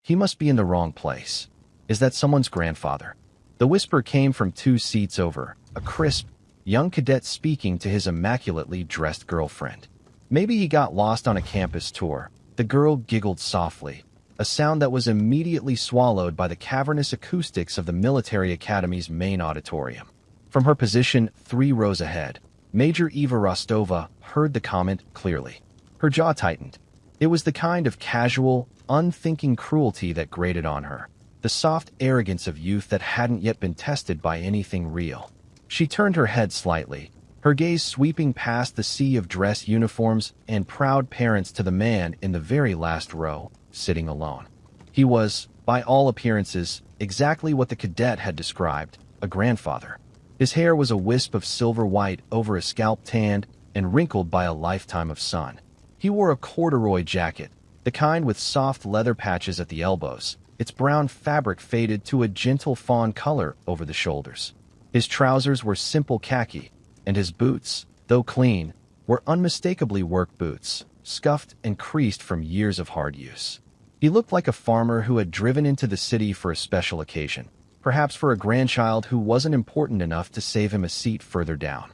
He must be in the wrong place. Is that someone's grandfather? The whisper came from 2 seats over, a crisp, young cadet speaking to his immaculately dressed girlfriend. Maybe he got lost on a campus tour. The girl giggled softly, a sound that was immediately swallowed by the cavernous acoustics of the military academy's main auditorium. From her position 3 rows ahead, Major Eva Rostova heard the comment clearly. Her jaw tightened. It was the kind of casual, unthinking cruelty that grated on her, the soft arrogance of youth that hadn't yet been tested by anything real. She turned her head slightly, her gaze sweeping past the sea of dress uniforms and proud parents to the man in the very last row, sitting alone. He was, by all appearances, exactly what the cadet had described, a grandfather. His hair was a wisp of silver white over a scalp tanned and wrinkled by a lifetime of sun. He wore a corduroy jacket, the kind with soft leather patches at the elbows, its brown fabric faded to a gentle fawn color over the shoulders. His trousers were simple khaki, and his boots, though clean, were unmistakably work boots, scuffed and creased from years of hard use. He looked like a farmer who had driven into the city for a special occasion, perhaps for a grandchild who wasn't important enough to save him a seat further down.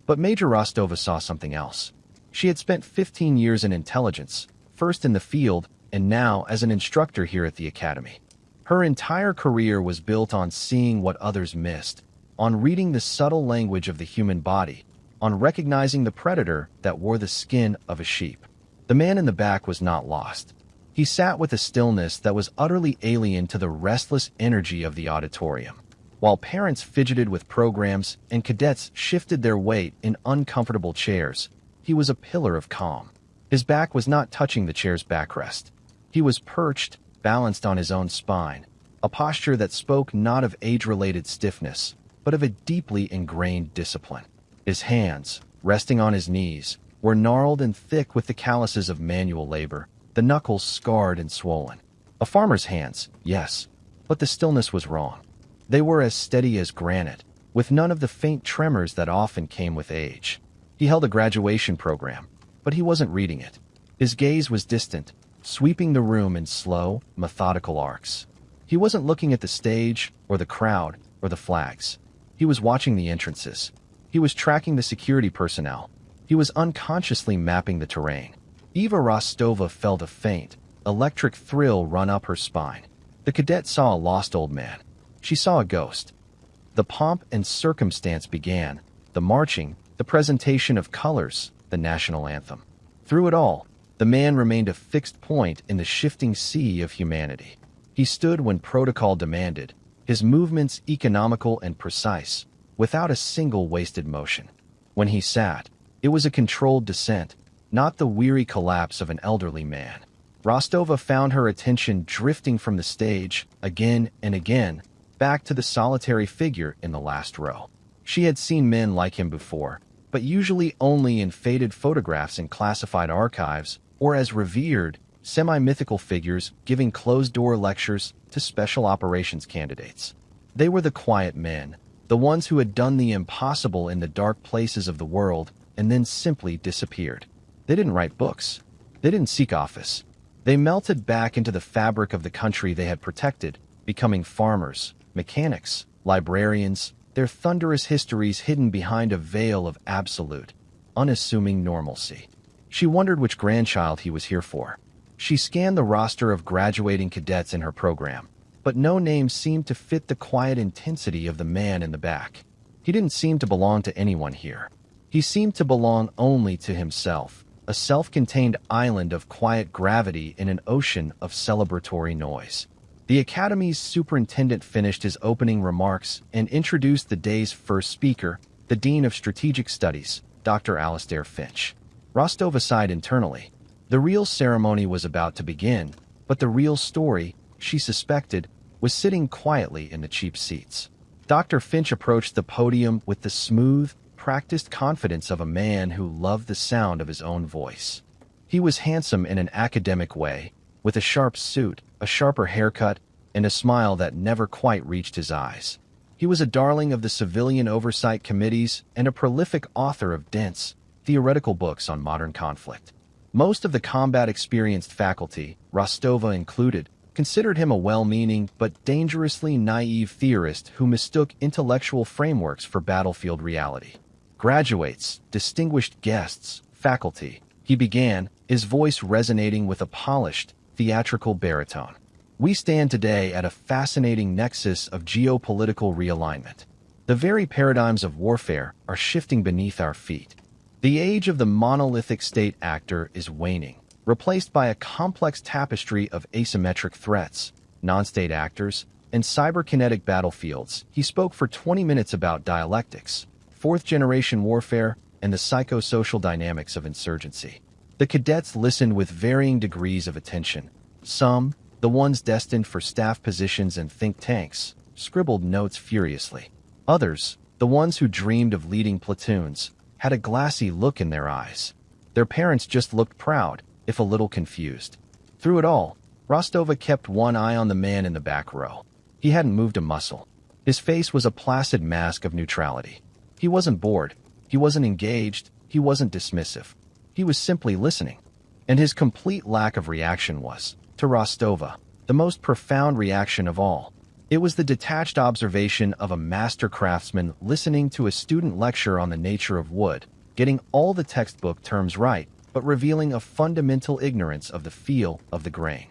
But Major Rostova saw something else. She had spent 15 years in intelligence, first in the field and now as an instructor here at the academy. Her entire career was built on seeing what others missed, on reading the subtle language of the human body, on recognizing the predator that wore the skin of a sheep. The man in the back was not lost. He sat with a stillness that was utterly alien to the restless energy of the auditorium. While parents fidgeted with programs and cadets shifted their weight in uncomfortable chairs, he was a pillar of calm. His back was not touching the chair's backrest. He was perched, balanced on his own spine, a posture that spoke not of age-related stiffness, but of a deeply ingrained discipline. His hands, resting on his knees, were gnarled and thick with the calluses of manual labor, the knuckles scarred and swollen. A farmer's hands, yes, but the stillness was wrong. They were as steady as granite, with none of the faint tremors that often came with age. He held a graduation program, but he wasn't reading it. His gaze was distant, sweeping the room in slow, methodical arcs. He wasn't looking at the stage, or the crowd, or the flags. He was watching the entrances. He was tracking the security personnel. He was unconsciously mapping the terrain. Eva Rostova felt a faint, electric thrill run up her spine. The cadet saw a lost old man. She saw a ghost. The pomp and circumstance began, the marching, the presentation of colors, the national anthem. Through it all, the man remained a fixed point in the shifting sea of humanity. He stood when protocol demanded, his movements economical and precise, without a single wasted motion. When he sat, it was a controlled descent, not the weary collapse of an elderly man. Rostova found her attention drifting from the stage, again and again, back to the solitary figure in the last row. She had seen men like him before, but usually only in faded photographs in classified archives or as revered, semi-mythical figures giving closed-door lectures to special operations candidates. They were the quiet men, the ones who had done the impossible in the dark places of the world and then simply disappeared. They didn't write books. They didn't seek office. They melted back into the fabric of the country they had protected, becoming farmers, mechanics, librarians, their thunderous histories hidden behind a veil of absolute, unassuming normalcy. She wondered which grandchild he was here for. She scanned the roster of graduating cadets in her program, but no name seemed to fit the quiet intensity of the man in the back. He didn't seem to belong to anyone here. He seemed to belong only to himself, a self-contained island of quiet gravity in an ocean of celebratory noise. The Academy's superintendent finished his opening remarks and introduced the day's first speaker, the Dean of Strategic Studies, Dr. Alistair Finch. Rostova sighed internally. The real ceremony was about to begin, but the real story, she suspected, was sitting quietly in the cheap seats. Dr. Finch approached the podium with the smooth, practiced confidence of a man who loved the sound of his own voice. He was handsome in an academic way, with a sharp suit, a sharper haircut, and a smile that never quite reached his eyes. He was a darling of the civilian oversight committees and a prolific author of dense, theoretical books on modern conflict. Most of the combat-experienced faculty, Rostova included, considered him a well-meaning but dangerously naive theorist who mistook intellectual frameworks for battlefield reality. Graduates, distinguished guests, faculty, he began, his voice resonating with a polished, theatrical baritone. We stand today at a fascinating nexus of geopolitical realignment. The very paradigms of warfare are shifting beneath our feet. The age of the monolithic state actor is waning, replaced by a complex tapestry of asymmetric threats, non-state actors, and cyberkinetic battlefields. He spoke for 20 minutes about dialectics, fourth-generation warfare, and the psychosocial dynamics of insurgency. The cadets listened with varying degrees of attention. Some, the ones destined for staff positions and think tanks, scribbled notes furiously. Others, the ones who dreamed of leading platoons, had a glassy look in their eyes. Their parents just looked proud, if a little confused. Through it all, Rostova kept one eye on the man in the back row. He hadn't moved a muscle. His face was a placid mask of neutrality. He wasn't bored. He wasn't engaged. He wasn't dismissive. He was simply listening. And his complete lack of reaction was, to Rostova, the most profound reaction of all. It was the detached observation of a master craftsman listening to a student lecture on the nature of wood, getting all the textbook terms right, but revealing a fundamental ignorance of the feel of the grain.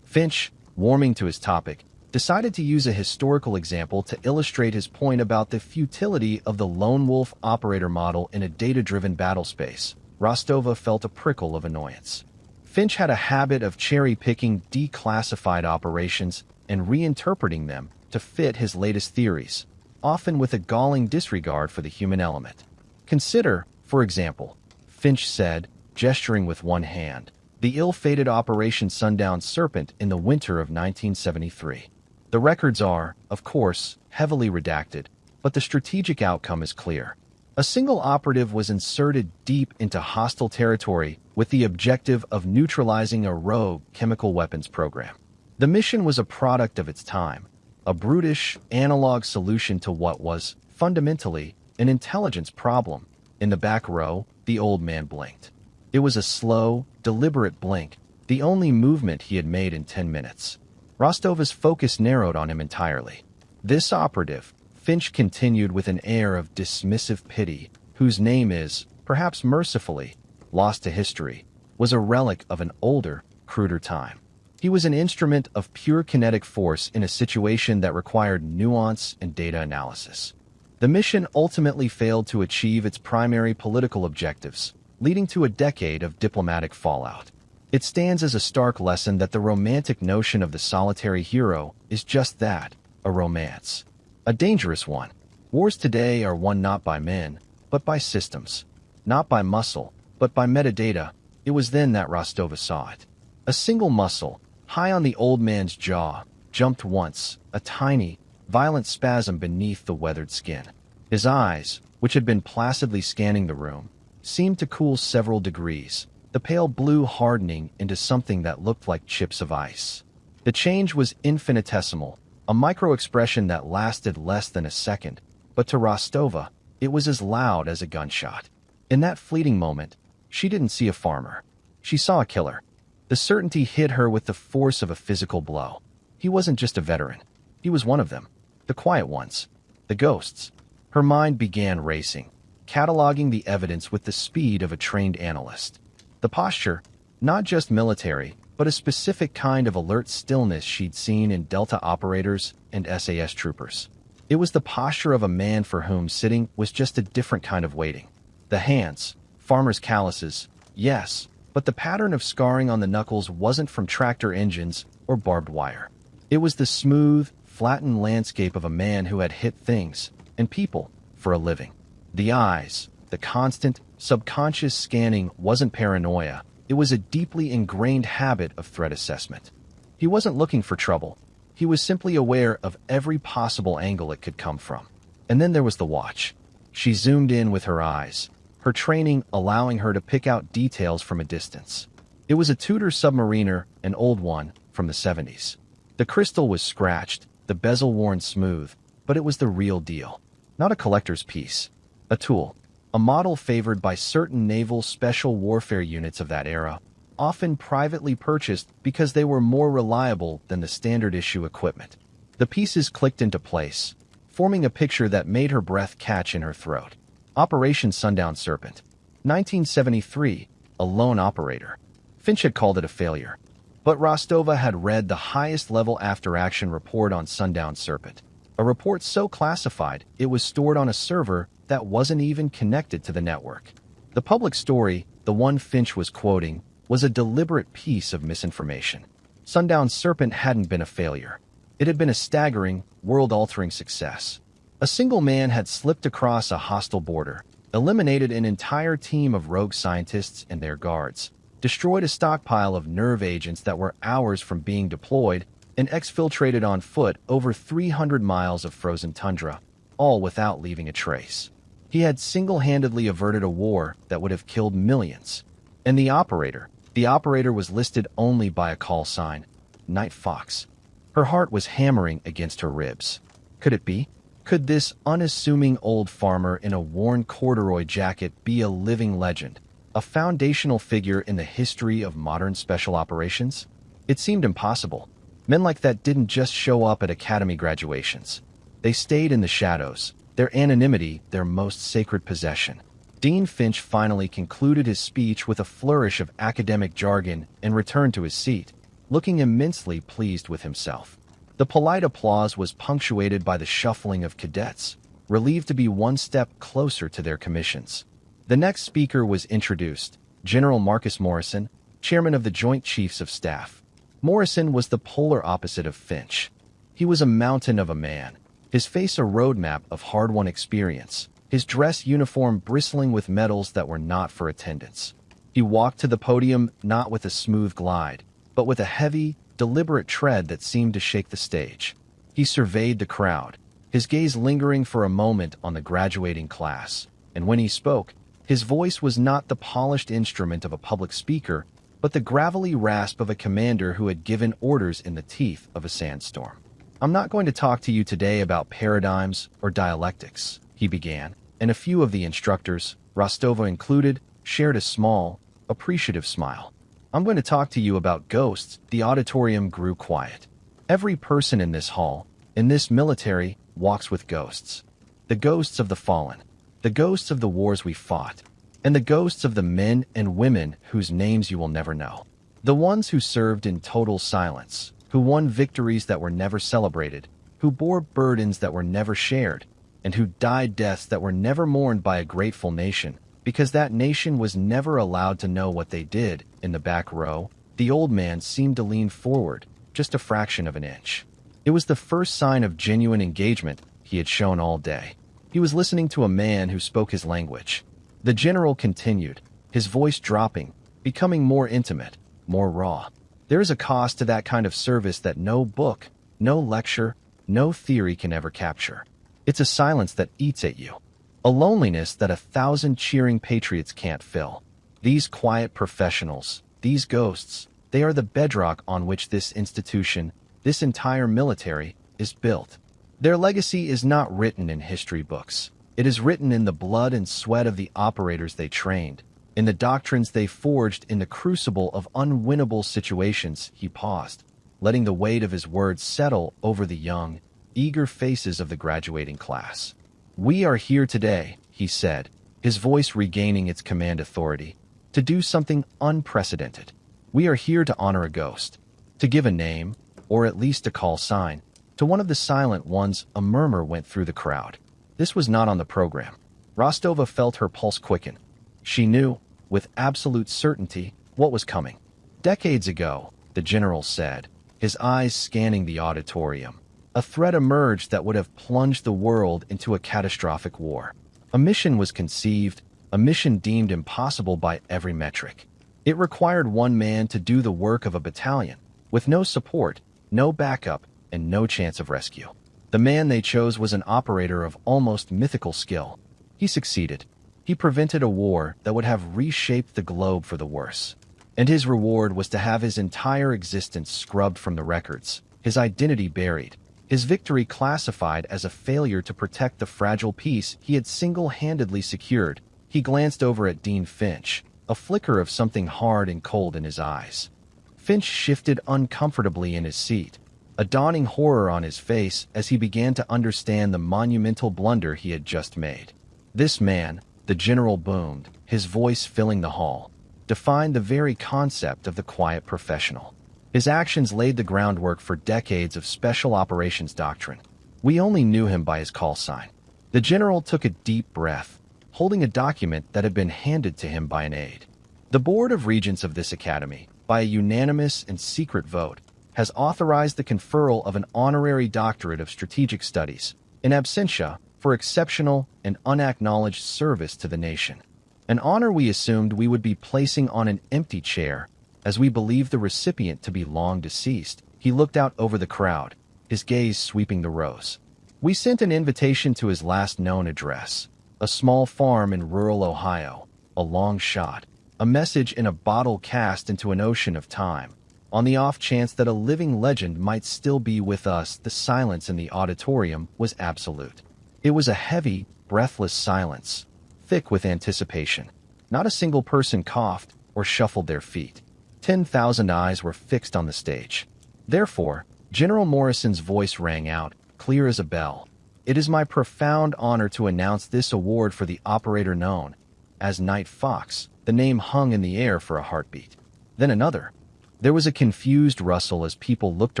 Finch, warming to his topic, decided to use a historical example to illustrate his point about the futility of the lone wolf operator model in a data-driven battle space. Rostova felt a prickle of annoyance. Finch had a habit of cherry-picking declassified operations and reinterpreting them to fit his latest theories, often with a galling disregard for the human element. Consider, for example, Finch said, gesturing with one hand, the ill-fated Operation Sundown Serpent in the winter of 1973. The records are, of course, heavily redacted, but the strategic outcome is clear. A single operative was inserted deep into hostile territory with the objective of neutralizing a rogue chemical weapons program. The mission was a product of its time, a brutish, analog solution to what was, fundamentally, an intelligence problem. In the back row, the old man blinked. It was a slow, deliberate blink, the only movement he had made in 10 minutes. Rostova's focus narrowed on him entirely. This operative, Finch continued with an air of dismissive pity, whose name is, perhaps mercifully, lost to history, was a relic of an older, cruder time. He was an instrument of pure kinetic force in a situation that required nuance and data analysis. The mission ultimately failed to achieve its primary political objectives, leading to a decade of diplomatic fallout. It stands as a stark lesson that the romantic notion of the solitary hero is just that, a romance. A dangerous one. Wars today are won not by men, but by systems. Not by muscle, but by metadata. It was then that Rostova saw it. A single muscle, high on the old man's jaw, jumped once, a tiny, violent spasm beneath the weathered skin. His eyes, which had been placidly scanning the room, seemed to cool several degrees, the pale blue hardening into something that looked like chips of ice. The change was infinitesimal, a micro-expression that lasted less than a second, but to Rostova, it was as loud as a gunshot. In that fleeting moment, she didn't see a farmer. She saw a killer. The certainty hit her with the force of a physical blow. He wasn't just a veteran. He was one of them. The quiet ones. The ghosts. Her mind began racing, cataloging the evidence with the speed of a trained analyst. The posture, not just military, but a specific kind of alert stillness she'd seen in Delta operators and SAS troopers. It was the posture of a man for whom sitting was just a different kind of waiting. The hands, farmer's calluses, yes, but the pattern of scarring on the knuckles wasn't from tractor engines or barbed wire. It was the smooth, flattened landscape of a man who had hit things, and people, for a living. The eyes, the constant, subconscious scanning wasn't paranoia. It was a deeply ingrained habit of threat assessment. He wasn't looking for trouble. He was simply aware of every possible angle it could come from. And then there was the watch. She zoomed in with her eyes, her training allowing her to pick out details from a distance. It was a Tudor submariner, an old one, from the 70s. The crystal was scratched, the bezel worn smooth, but it was the real deal. Not a collector's piece. A tool. A model favored by certain naval special warfare units of that era. often privately purchased because they were more reliable than the standard issue equipment. The pieces clicked into place, forming a picture that made her breath catch in her throat. Operation Sundown Serpent. 1973, a lone operator. Finch had called it a failure. But Rostova had read the highest-level after-action report on Sundown Serpent. A report so classified it was stored on a server that wasn't even connected to the network. The public story, the one Finch was quoting, was a deliberate piece of misinformation. Sundown Serpent hadn't been a failure. It had been a staggering, world-altering success. A single man had slipped across a hostile border, eliminated an entire team of rogue scientists and their guards, destroyed a stockpile of nerve agents that were hours from being deployed, and exfiltrated on foot over 300 miles of frozen tundra, all without leaving a trace. He had single-handedly averted a war that would have killed millions. And the operator was listed only by a call sign, Night Fox. Her heart was hammering against her ribs. Could it be? Could this unassuming old farmer in a worn corduroy jacket be a living legend, a foundational figure in the history of modern special operations? It seemed impossible. Men like that didn't just show up at academy graduations. They stayed in the shadows, their anonymity their most sacred possession. Dean Finch finally concluded his speech with a flourish of academic jargon and returned to his seat, looking immensely pleased with himself. The polite applause was punctuated by the shuffling of cadets, relieved to be one step closer to their commissions. The next speaker was introduced, General Marcus Morrison, chairman of the Joint Chiefs of Staff. Morrison was the polar opposite of Finch. He was a mountain of a man, his face a roadmap of hard-won experience, his dress uniform bristling with medals that were not for attendance. He walked to the podium not with a smooth glide, but with a heavy, deliberate tread that seemed to shake the stage. He surveyed the crowd, his gaze lingering for a moment on the graduating class, and when he spoke, his voice was not the polished instrument of a public speaker, but the gravelly rasp of a commander who had given orders in the teeth of a sandstorm. "I'm not going to talk to you today about paradigms or dialectics," he began, and a few of the instructors, Rostova included, shared a small, appreciative smile. "I'm going to talk to you about ghosts." The auditorium grew quiet. Every person in this hall, in this military, walks with ghosts. The ghosts of the fallen, the ghosts of the wars we fought, and the ghosts of the men and women whose names you will never know. The ones who served in total silence, who won victories that were never celebrated, who bore burdens that were never shared, and who died deaths that were never mourned by a grateful nation, because that nation was never allowed to know what they did. In the back row, the old man seemed to lean forward, just a fraction of an inch. It was the first sign of genuine engagement he had shown all day. He was listening to a man who spoke his language. The general continued, his voice dropping, becoming more intimate, more raw. There is a cost to that kind of service that no book, no lecture, no theory can ever capture. It's a silence that eats at you, a loneliness that 1,000 cheering patriots can't fill. These quiet professionals, these ghosts, they are the bedrock on which this institution, this entire military, is built. Their legacy is not written in history books. It is written in the blood and sweat of the operators they trained, in the doctrines they forged in the crucible of unwinnable situations. He paused, letting the weight of his words settle over the young, eager faces of the graduating class. "We are here today," he said, his voice regaining its command authority, "to do something unprecedented. We are here to honor a ghost, to give a name, or at least a call sign, to one of the silent ones." A murmur went through the crowd. This was not on the program. Rostova felt her pulse quicken. She knew, with absolute certainty, what was coming. "Decades ago," the general said, his eyes scanning the auditorium, "a threat emerged that would have plunged the world into a catastrophic war. A mission was conceived, a mission deemed impossible by every metric. It required one man to do the work of a battalion, with no support, no backup, and no chance of rescue. The man they chose was an operator of almost mythical skill. He succeeded. He prevented a war that would have reshaped the globe for the worse. And his reward was to have his entire existence scrubbed from the records, his identity buried, his victory classified as a failure to protect the fragile peace he had single-handedly secured." He glanced over at Dean Finch, a flicker of something hard and cold in his eyes. Finch shifted uncomfortably in his seat, a dawning horror on his face as he began to understand the monumental blunder he had just made. This man, the general boomed, his voice filling the hall, defined the very concept of the quiet professional. His actions laid the groundwork for decades of special operations doctrine. We only knew him by his call sign. The general took a deep breath, holding a document that had been handed to him by an aide. The Board of Regents of this academy, by a unanimous and secret vote, has authorized the conferral of an honorary doctorate of strategic studies, in absentia, for exceptional and unacknowledged service to the nation. An honor we assumed we would be placing on an empty chair, as we believed the recipient to be long deceased. He looked out over the crowd, his gaze sweeping the rows. We sent an invitation to his last known address, a small farm in rural Ohio, a long shot, a message in a bottle cast into an ocean of time. On the off chance that a living legend might still be with us, the silence in the auditorium was absolute. It was a heavy, breathless silence, thick with anticipation. Not a single person coughed or shuffled their feet. 10,000 eyes were fixed on the stage. Therefore, General Morrison's voice rang out, clear as a bell. It is my profound honor to announce this award for the operator known as Night Fox. The name hung in the air for a heartbeat. Then another. There was a confused rustle as people looked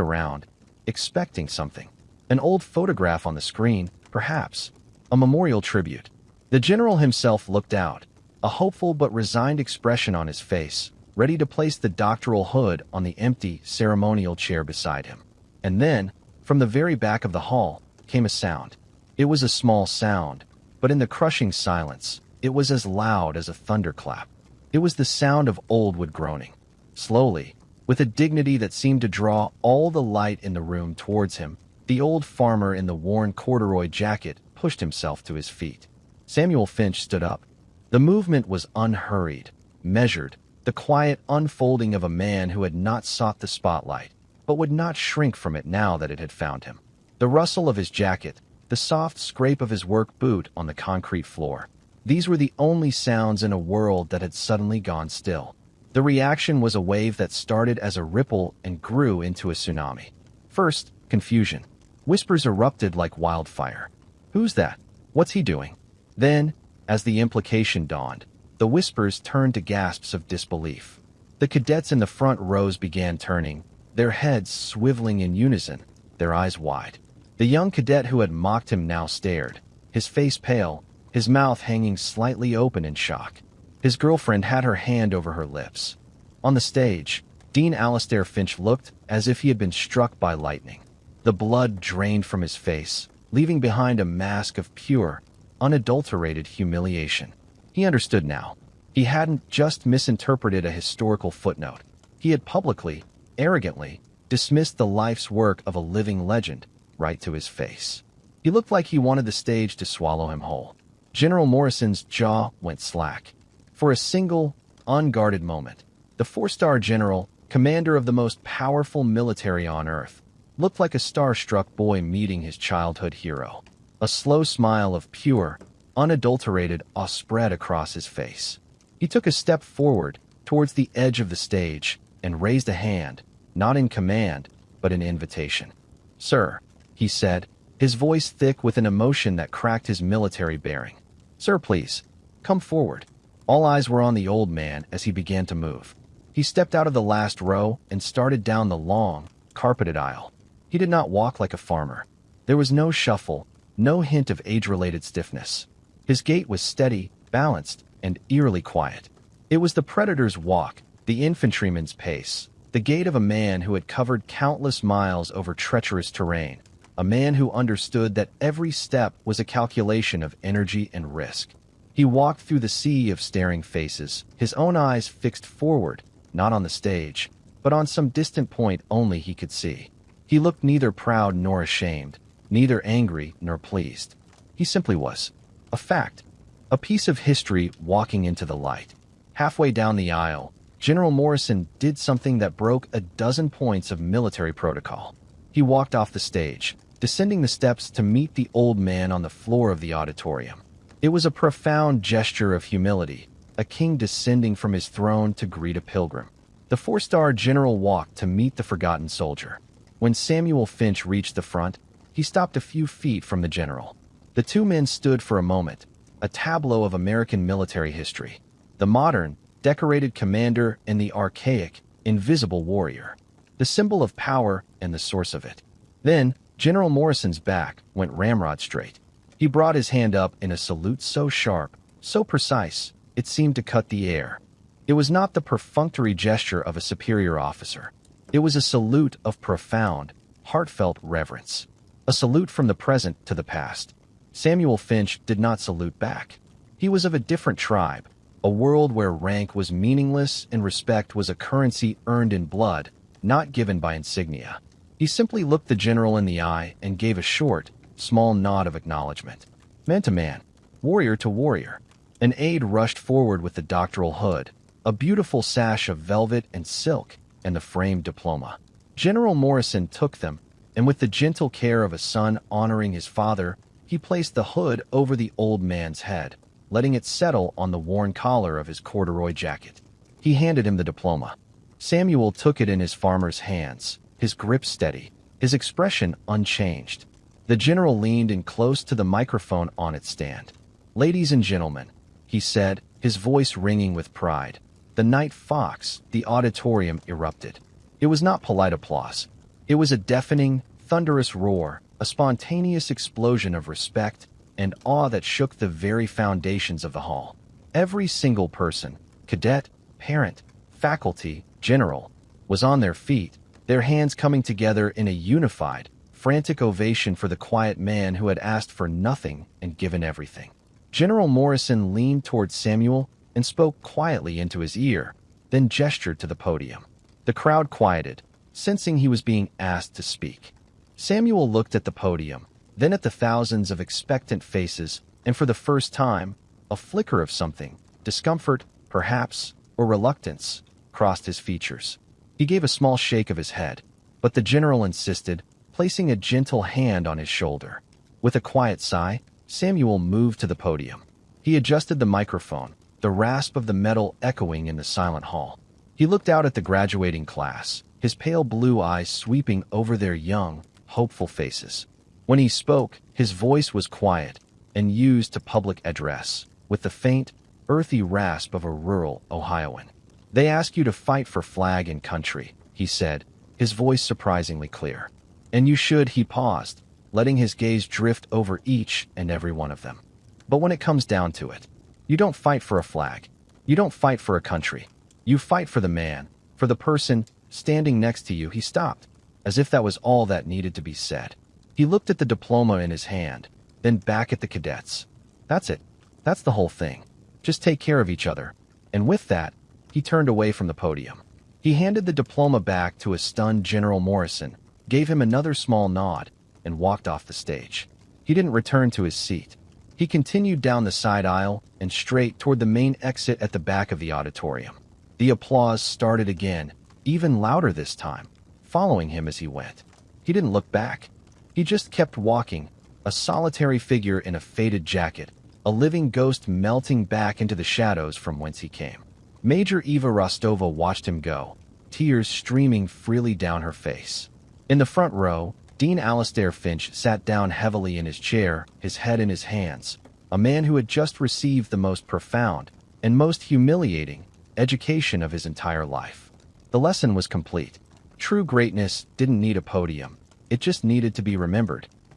around, expecting something. An old photograph on the screen, perhaps. A memorial tribute. The general himself looked out, a hopeful but resigned expression on his face, ready to place the doctoral hood on the empty, ceremonial chair beside him. And then, from the very back of the hall, came a sound. It was a small sound, but in the crushing silence, it was as loud as a thunderclap. It was the sound of old wood groaning. Slowly, with a dignity that seemed to draw all the light in the room towards him, the old farmer in the worn corduroy jacket pushed himself to his feet. Samuel Finch stood up. The movement was unhurried, measured, the quiet unfolding of a man who had not sought the spotlight, but would not shrink from it now that it had found him. The rustle of his jacket, the soft scrape of his work boot on the concrete floor. These were the only sounds in a world that had suddenly gone still. The reaction was a wave that started as a ripple and grew into a tsunami. First, confusion. Whispers erupted like wildfire. Who's that? What's he doing? Then, as the implication dawned, the whispers turned to gasps of disbelief. The cadets in the front rows began turning, their heads swiveling in unison, their eyes wide. The young cadet who had mocked him now stared, his face pale, his mouth hanging slightly open in shock. His girlfriend had her hand over her lips. On the stage, Dean Alastair Finch looked as if he had been struck by lightning. The blood drained from his face, leaving behind a mask of pure, unadulterated humiliation. He understood now. He hadn't just misinterpreted a historical footnote. He had publicly, arrogantly, dismissed the life's work of a living legend right to his face. He looked like he wanted the stage to swallow him whole. General Morrison's jaw went slack. For a single, unguarded moment, the four-star general, commander of the most powerful military on Earth, looked like a star-struck boy meeting his childhood hero. A slow smile of pure, unadulterated awe spread across his face. He took a step forward, towards the edge of the stage, and raised a hand, not in command, but in invitation. "Sir," he said, his voice thick with an emotion that cracked his military bearing. "Sir, please, come forward." All eyes were on the old man as he began to move. He stepped out of the last row and started down the long, carpeted aisle. He did not walk like a farmer. There was no shuffle, no hint of age-related stiffness. His gait was steady, balanced, and eerily quiet. It was the predator's walk, the infantryman's pace, the gait of a man who had covered countless miles over treacherous terrain, a man who understood that every step was a calculation of energy and risk. He walked through the sea of staring faces, his own eyes fixed forward, not on the stage, but on some distant point only he could see. He looked neither proud nor ashamed, neither angry nor pleased. He simply was. A fact. A piece of history walking into the light. Halfway down the aisle, General Morrison did something that broke a dozen points of military protocol. He walked off the stage, descending the steps to meet the old man on the floor of the auditorium. It was a profound gesture of humility, a king descending from his throne to greet a pilgrim. The four-star general walked to meet the forgotten soldier. When Samuel Finch reached the front, he stopped a few feet from the general. The two men stood for a moment, a tableau of American military history. The modern, decorated commander and the archaic, invisible warrior. The symbol of power and the source of it. Then, General Morrison's back went ramrod straight. He brought his hand up in a salute so sharp, so precise, it seemed to cut the air. It was not the perfunctory gesture of a superior officer. It was a salute of profound, heartfelt reverence. A salute from the present to the past. Samuel Finch did not salute back. He was of a different tribe, a world where rank was meaningless and respect was a currency earned in blood, not given by insignia. He simply looked the general in the eye and gave a short, small nod of acknowledgement. Man to man, warrior to warrior. An aide rushed forward with the doctoral hood, a beautiful sash of velvet and silk, and the framed diploma. General Morrison took them, and with the gentle care of a son honoring his father, he placed the hood over the old man's head, letting it settle on the worn collar of his corduroy jacket. He handed him the diploma. Samuel took it in his farmer's hands, his grip steady, his expression unchanged. The general leaned in close to the microphone on its stand. "Ladies and gentlemen," he said, his voice ringing with pride. The night fox, the auditorium erupted. It was not polite applause. It was a deafening, thunderous roar, a spontaneous explosion of respect and awe that shook the very foundations of the hall. Every single person, cadet, parent, faculty, general, was on their feet, their hands coming together in a unified, frantic ovation for the quiet man who had asked for nothing and given everything. General Morrison leaned toward Samuel and spoke quietly into his ear, then gestured to the podium. The crowd quieted, sensing he was being asked to speak. Samuel looked at the podium, then at the thousands of expectant faces, and for the first time, a flicker of something, discomfort, perhaps, or reluctance, crossed his features. He gave a small shake of his head, but the general insisted, placing a gentle hand on his shoulder. With a quiet sigh, Samuel moved to the podium. He adjusted the microphone, the rasp of the metal echoing in the silent hall. He looked out at the graduating class, his pale blue eyes sweeping over their young, hopeful faces. When he spoke, his voice was quiet and used to public address, with the faint, earthy rasp of a rural Ohioan. "They ask you to fight for flag and country," he said, his voice surprisingly clear. "And you should," he paused, letting his gaze drift over each and every one of them. "But when it comes down to it, you don't fight for a flag. You don't fight for a country. You fight for the man, for the person standing next to you." He stopped, as if that was all that needed to be said. He looked at the diploma in his hand, then back at the cadets. "That's it. That's the whole thing. Just take care of each other." And with that, he turned away from the podium. He handed the diploma back to a stunned General Morrison, gave him another small nod, and walked off the stage. He didn't return to his seat. He continued down the side aisle and straight toward the main exit at the back of the auditorium. The applause started again, even louder this time, following him as he went. He didn't look back. He just kept walking, a solitary figure in a faded jacket, a living ghost melting back into the shadows from whence he came. Major Eva Rostova watched him go, tears streaming freely down her face. In the front row, Dean Alastair Finch sat down heavily in his chair, his head in his hands, a man who had just received the most profound and most humiliating education of his entire life. The lesson was complete. True greatness didn't need a podium. It just needed to be remembered.